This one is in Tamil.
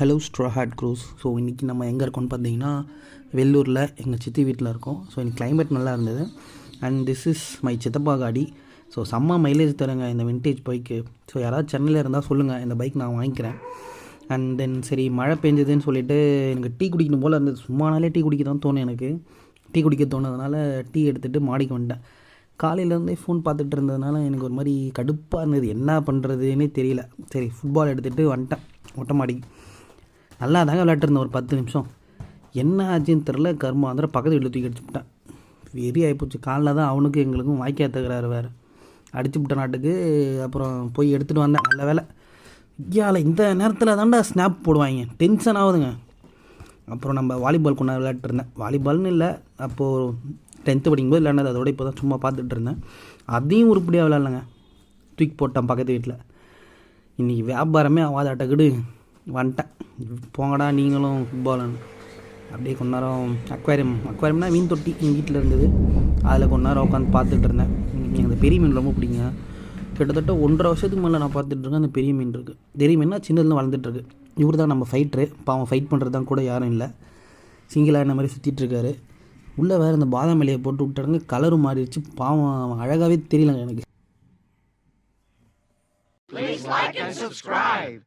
Hello Straw Hat Crew. So இன்றைக்கி நம்ம எங்கே இருக்கோம்னு பார்த்தீங்கன்னா வெள்ளூரில் எங்கள் சித்தி வீட்டில் இருக்கோம். ஸோ இன்றைக்கி கிளைமேட் நல்லா இருந்தது. அண்ட் திஸ் இஸ் மை சித்தப்பா காடி. ஸோ செம்ம மைலேஜ் தருங்க இந்த விண்டேஜ் பைக்கு. ஸோ யாராவது சென்னையில் இருந்தால் சொல்லுங்கள், இந்த பைக் நான் வாங்கிக்கிறேன். அண்ட் தென் சரி மழை பெஞ்சதுன்னு சொல்லிவிட்டு எனக்கு டீ குடிக்கணும் போல் இருந்தது. சும்மானாலே டீ குடிக்க தான் தோணும். எனக்கு டீ குடிக்க தோணுதுனால டீ எடுத்துகிட்டு மாடிக்கு வந்துட்டேன். காலையிலேருந்தே ஃபோன் பார்த்துட்டு இருந்ததுனால எனக்கு ஒரு மாதிரி கடுப்பாக இருந்தது, என்ன பண்ணுறதுன்னே தெரியல. சரி ஃபுட்பால் எடுத்துகிட்டு வந்துட்டேன் மொட்டை மாடிக்கு. நல்லா தாங்க விளையாட்டுருந்தேன் ஒரு 10 நிமிஷம். என்ன ஆச்சுன்னு தெரில, கர்மாந்திரம் பக்கத்து வீட்டில் தூக்கி அடிச்சுவிட்டேன். வெறி ஆகிப்போச்சு. காலைல தான் அவனுக்கும் எங்களுக்கும் வாய்க்கால் தகுறாரு வேறு, அடிச்சு விட்ட நாட்டுக்கு. அப்புறம் போய் எடுத்துகிட்டு வந்தேன். நல்ல வேலை. ஐயாவில் இந்த நேரத்தில் தாண்டா ஸ்னாப் போடுவாங்க, டென்ஷன் ஆகுதுங்க. அப்புறம் நம்ம வாலிபால் கொண்டாந்து விளையாட்டுருந்தேன். வாலிபால்னு இல்லை, அப்போது 10th படிக்கும்போது விளையாண்டது. அதோட இப்போ தான் சும்மா பார்த்துட்டு இருந்தேன். அதையும் உருப்படியாக விளையாடலைங்க, தூக்கி போட்டேன் பக்கத்து வீட்டில். இன்றைக்கி வியாபாரமே ஆகாதாட்டக்குடு வந்துட்டேன். போங்கடா நீங்களும் ஃபுட்பாலுன்னு. அப்படியே கொஞ்ச நேரம் அக்வாரியம்னா மீன் தொட்டி எங்கள் வீட்டில் இருந்தது. அதில் கொஞ்ச நேரம் உட்காந்து பார்த்துட்டு இருந்தேன். எனக்கு அந்த பெரிய மீன் ரொம்ப பிடிங்க. கிட்டத்தட்ட 1.5 வருஷத்துக்கு மேலே நான் பார்த்துட்ருக்கேன். அந்த பெரிய மீன் இருக்குது. பெரிய மீன்னா சின்னதுலேருந்து வளர்ந்துட்டுருக்கு. இவர் தான் நம்ம ஃபைட்ரு. பாவம் ஃபைட் பண்ணுறது தான் கூட யாரும் இல்லை, சிங்கிளாக என்ன மாதிரி சுற்றிட்டுருக்காரு. உள்ளே வேறு இந்த பாதாம் இலையை போட்டு விட்டாருங்க, கலரும் மாறிடுச்சு. பாவம் அழகாகவே தெரியலங்க எனக்கு. Please like and subscribe.